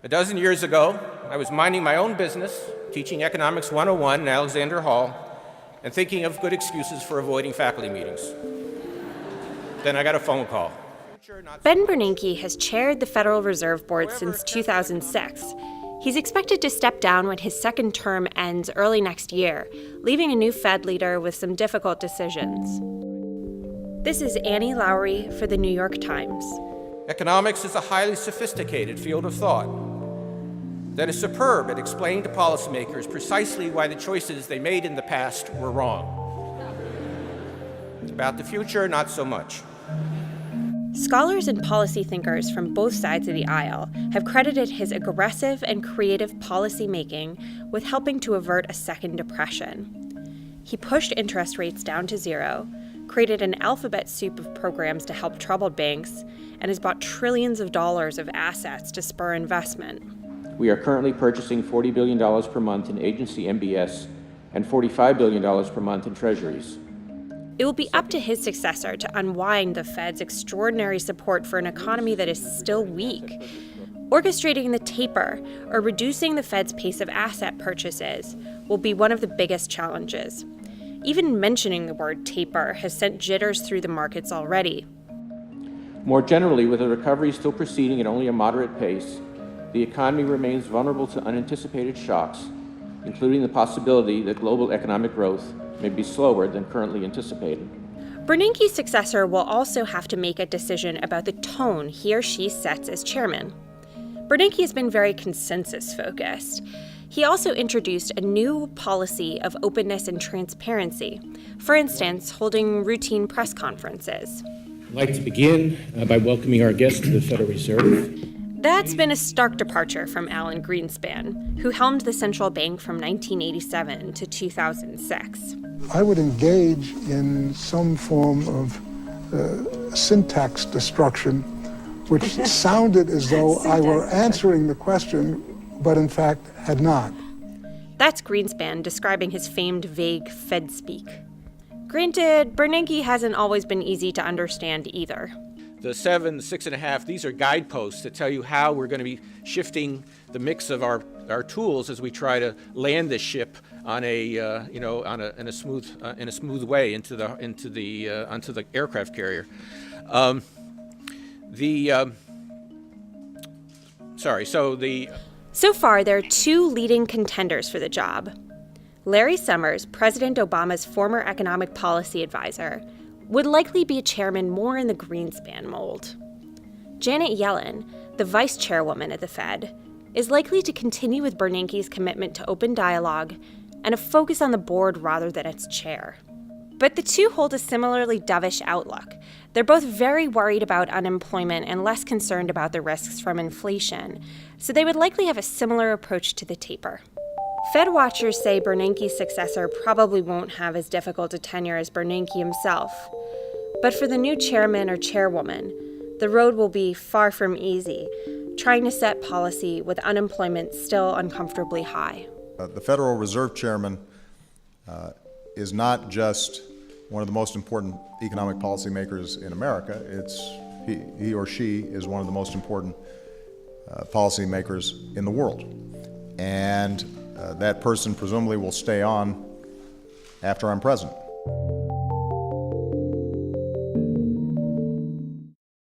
A dozen years ago, I was minding my own business, teaching Economics 101 in Alexander Hall, and thinking of good excuses for avoiding faculty meetings. Then I got a phone call. Ben Bernanke has chaired the Federal Reserve Board since 2006. He's expected to step down when his second term ends early next year, leaving a new Fed leader with some difficult decisions. This is Annie Lowry for the New York Times. Economics is a highly sophisticated field of thought that is superb at explaining to policymakers precisely why the choices they made in the past were wrong. About the future, not so much. Scholars and policy thinkers from both sides of the aisle have credited his aggressive and creative policymaking with helping to avert a second depression. He pushed interest rates down to zero, created an alphabet soup of programs to help troubled banks, and has bought trillions of dollars of assets to spur investment. We are currently purchasing $40 billion per month in agency MBS and $45 billion per month in treasuries. It will be up to his successor to unwind the Fed's extraordinary support for an economy that is still weak. Orchestrating the taper or reducing the Fed's pace of asset purchases will be one of the biggest challenges. Even mentioning the word taper has sent jitters through the markets already. More generally, with the recovery still proceeding at only a moderate pace, the economy remains vulnerable to unanticipated shocks, including the possibility that global economic growth may be slower than currently anticipated. Bernanke's successor will also have to make a decision about the tone he or she sets as chairman. Bernanke has been very consensus-focused. He also introduced a new policy of openness and transparency, for instance, holding routine press conferences. I'd like to begin by welcoming our guest to the Federal Reserve. That's been a stark departure from Alan Greenspan, who helmed the central bank from 1987 to 2006. I would engage in some form of syntax destruction, which sounded as though I were answering the question, but in fact had not. That's Greenspan describing his famed vague Fed speak. Granted, Bernanke hasn't always been easy to understand either. The 7, the 6.5, these are guideposts that tell you how we're going to be shifting the mix of our tools as we try to land this ship on in a smooth way onto the aircraft carrier. So far, there are two leading contenders for the job. Larry Summers, President Obama's former economic policy advisor, would likely be a chairman more in the Greenspan mold. Janet Yellen, the vice chairwoman at the Fed, is likely to continue with Bernanke's commitment to open dialogue and a focus on the board rather than its chair. But the two hold a similarly dovish outlook. They're both very worried about unemployment and less concerned about the risks from inflation, so they would likely have a similar approach to the taper. Fed watchers say Bernanke's successor probably won't have as difficult a tenure as Bernanke himself. But for the new chairman or chairwoman, the road will be far from easy, trying to set policy with unemployment still uncomfortably high. The Federal Reserve Chairman is not just one of the most important economic policymakers in America. He or she is one of the most important policymakers in the world. And that person presumably will stay on after I'm president.